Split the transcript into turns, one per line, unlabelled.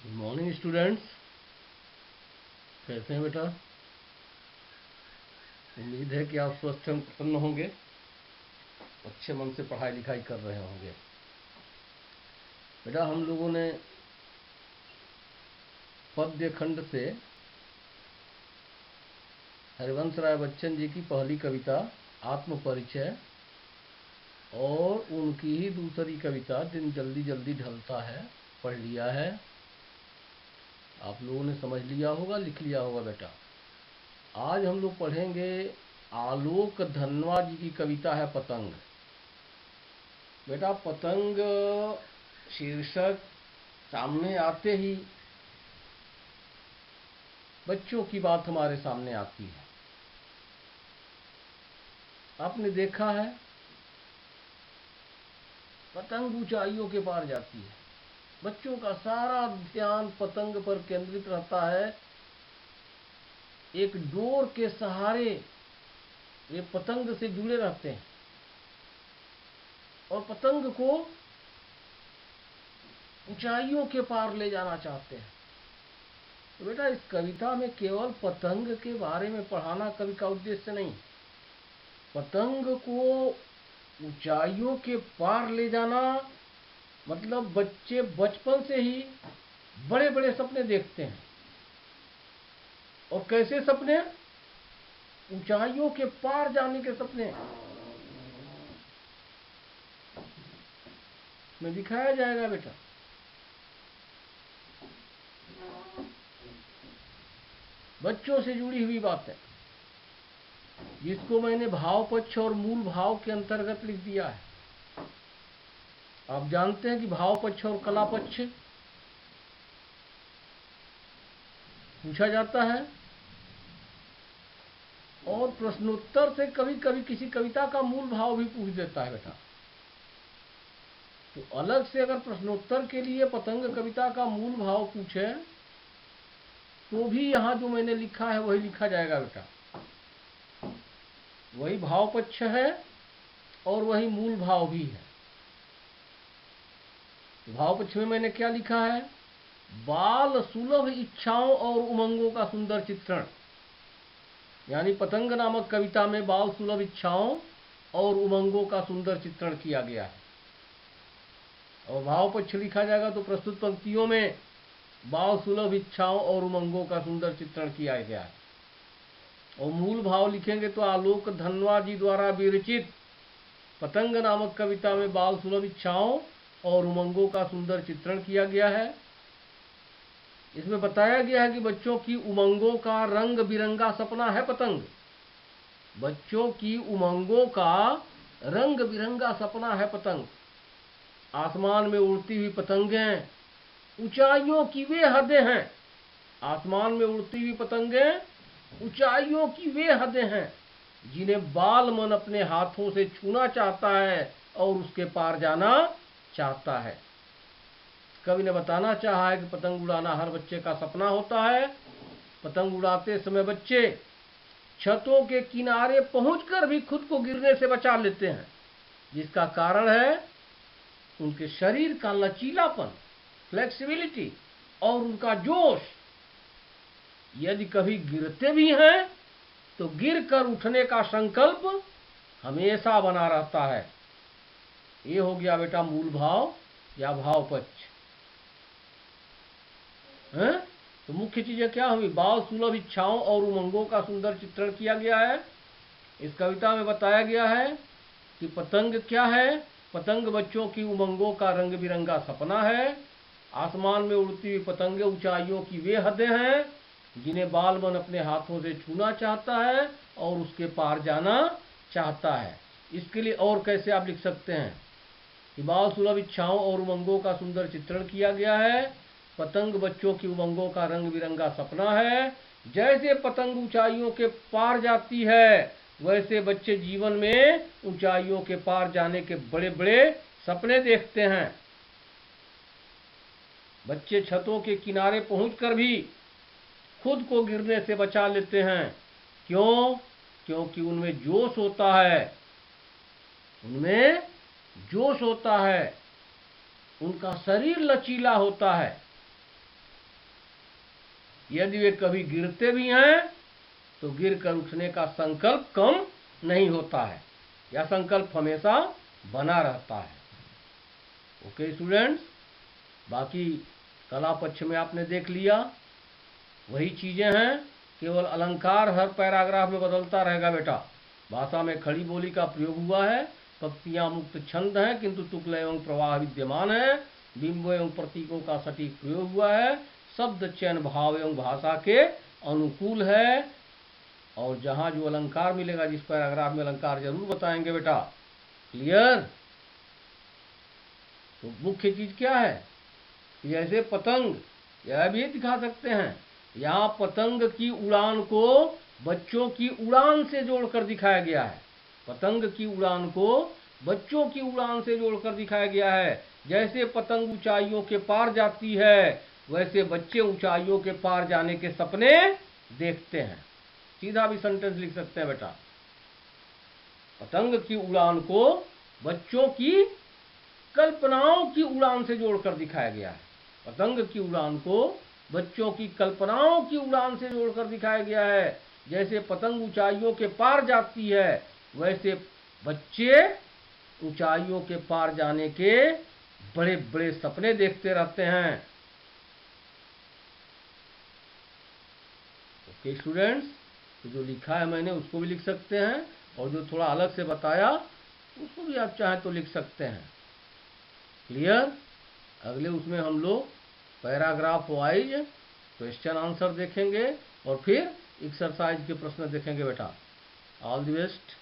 Good morning students. कैसे हैं बेटा? उम्मीद है कि आप स्वस्थ एवं प्रसन्न होंगे, अच्छे मन से पढ़ाई लिखाई कर रहे होंगे। बेटा, हम लोगों ने पद्य खंड से हरिवंश राय बच्चन जी की पहली कविता आत्म परिचय और उनकी ही दूसरी कविता दिन जल्दी जल्दी ढलता है पढ़ लिया है। आप लोगों ने समझ लिया होगा, लिख लिया होगा बेटा। आज हम लोग पढ़ेंगे आलोक धनवा जी की कविता है पतंग। बेटा, पतंग शीर्षक सामने आते ही बच्चों की बात हमारे सामने आती है। आपने देखा है, पतंग ऊंचाइयों के पार जाती है। बच्चों का सारा ध्यान पतंग पर केंद्रित रहता है। एक डोर के सहारे वे पतंग से जुड़े रहते हैं और पतंग को ऊंचाइयों के पार ले जाना चाहते हैं। तो बेटा, इस कविता में केवल पतंग के बारे में पढ़ाना कवि का उद्देश्य नहीं। पतंग को ऊंचाइयों के पार ले जाना मतलब बच्चे बचपन से ही बड़े बड़े सपने देखते हैं। और कैसे सपने? ऊंचाइयों के पार जाने के सपने में दिखाया जाएगा बेटा। बच्चों से जुड़ी हुई बात है, जिसको मैंने भाव पक्ष और मूल भाव के अंतर्गत लिख दिया है। आप जानते हैं कि भाव पक्ष और कला पक्ष पूछा जाता है और प्रश्नोत्तर से कभी कभी किसी कविता का मूल भाव भी पूछ देता है बेटा। तो अलग से अगर प्रश्नोत्तर के लिए पतंग कविता का मूल भाव पूछे तो भी यहाँ जो मैंने लिखा है वही लिखा जाएगा बेटा। वही भाव पक्ष है और वही मूल भाव भी है। तो भाव पक्ष में मैंने क्या लिखा है? बाल सुलभ इच्छाओं और उमंगों का सुंदर चित्रण। यानी पतंग नामक कविता में बाल सुलभ इच्छाओं और उमंगों का सुंदर चित्रण किया गया है। और भाव पक्ष लिखा जाएगा तो प्रस्तुत पंक्तियों में बाल सुलभ इच्छाओं और उमंगों का सुंदर चित्रण किया गया है। और मूल भाव लिखेंगे तो आलोक धनवा जी द्वारा विरचित पतंग नामक कविता में बाल सुलभ इच्छाओं और उमंगों का सुंदर चित्रण किया गया है। इसमें बताया गया है कि बच्चों की उमंगों का रंग बिरंगा सपना है पतंग। बच्चों की उमंगों का रंग बिरंगा सपना है पतंग। आसमान में उड़ती हुई पतंगें ऊंचाइयों की वे हदें हैं। आसमान में उड़ती हुई पतंगें ऊंचाइयों की वे हदें हैं जिन्हें बाल मन अपने हाथों से छूना चाहता है और उसके पार जाना चाहता है। कवि ने बताना चाहा है कि पतंग उड़ाना हर बच्चे का सपना होता है। पतंग उड़ाते समय बच्चे छतों के किनारे पहुंचकर भी खुद को गिरने से बचा लेते हैं, जिसका कारण है उनके शरीर का लचीलापन, फ्लेक्सिबिलिटी और उनका जोश। यदि कभी गिरते भी हैं तो गिरकर उठने का संकल्प हमेशा बना रहता है। ये हो गया बेटा मूल भाव या भाव पक्ष। तो मुख्य चीजें क्या हुई? बाल सुलभ इच्छाओं और उमंगों का सुंदर चित्रण किया गया है। इस कविता में बताया गया है कि पतंग क्या है। पतंग बच्चों की उमंगों का रंग बिरंगा सपना है। आसमान में उड़ती हुई पतंगे ऊंचाइयों की वे हदें हैं जिन्हें बाल मन अपने हाथों से छूना चाहता है और उसके पार जाना चाहता है। इसके लिए और कैसे आप लिख सकते हैं कि बाल सुलभ इच्छाओं और उमंगों का सुंदर चित्रण किया गया है। पतंग बच्चों की उमंगों का रंग बिरंगा सपना है। जैसे पतंग ऊंचाइयों के पार जाती है वैसे बच्चे जीवन में ऊंचाइयों के पार जाने के बड़े बड़े सपने देखते हैं। बच्चे छतों के किनारे पहुंचकर भी खुद को गिरने से बचा लेते हैं। क्यों? क्योंकि उनमें जोश होता है। उनमें जोश होता है, उनका शरीर लचीला होता है। यदि वे कभी गिरते भी हैं तो गिर कर उठने का संकल्प कम नहीं होता है, यह संकल्प हमेशा बना रहता है। ओके स्टूडेंट्स, बाकी कला पक्ष में आपने देख लिया, वही चीजें हैं, केवल अलंकार हर पैराग्राफ में बदलता रहेगा बेटा। भाषा में खड़ी बोली का प्रयोग हुआ है, पंक्तियां मुक्त छंद हैं किंतु तुक्ल एवं प्रवाह विद्यमान है, बिंब एवं प्रतीकों का सटीक प्रयोग हुआ है, शब्द चयन भाव एवं भाषा के अनुकूल है। और जहां जो अलंकार मिलेगा, जिस पैराग्राफ में अलंकार जरूर बताएंगे बेटा। क्लियर? तो मुख्य चीज क्या है, जैसे पतंग, यह भी दिखा सकते हैं, यहाँ पतंग की उड़ान को बच्चों की उड़ान से जोड़कर दिखाया गया है। पतंग की उड़ान को बच्चों की उड़ान से जोड़कर दिखाया गया है। जैसे पतंग ऊंचाइयों के पार जाती है, वैसे बच्चे ऊंचाइयों के पार जाने के सपने देखते हैं। सीधा भी सेंटेंस लिख सकते हैं बेटा। पतंग की उड़ान को बच्चों की कल्पनाओं की उड़ान से जोड़कर दिखाया गया है। पतंग की उड़ान को बच्चों की कल्पनाओं की उड़ान से जोड़कर दिखाया गया है। जैसे पतंग ऊंचाइयों के पार जाती है, वैसे बच्चे ऊंचाइयों के पार जाने के बड़े बड़े सपने देखते रहते हैं। ओके स्टूडेंट्स, तो जो लिखा है मैंने उसको भी लिख सकते हैं, और जो थोड़ा अलग से बताया उसको भी आप चाहें तो लिख सकते हैं। क्लियर? अगले उसमें हम लोग पैराग्राफ वाइज क्वेश्चन आंसर देखेंगे और फिर एक्सरसाइज के प्रश्न देखेंगे बेटा। All the best.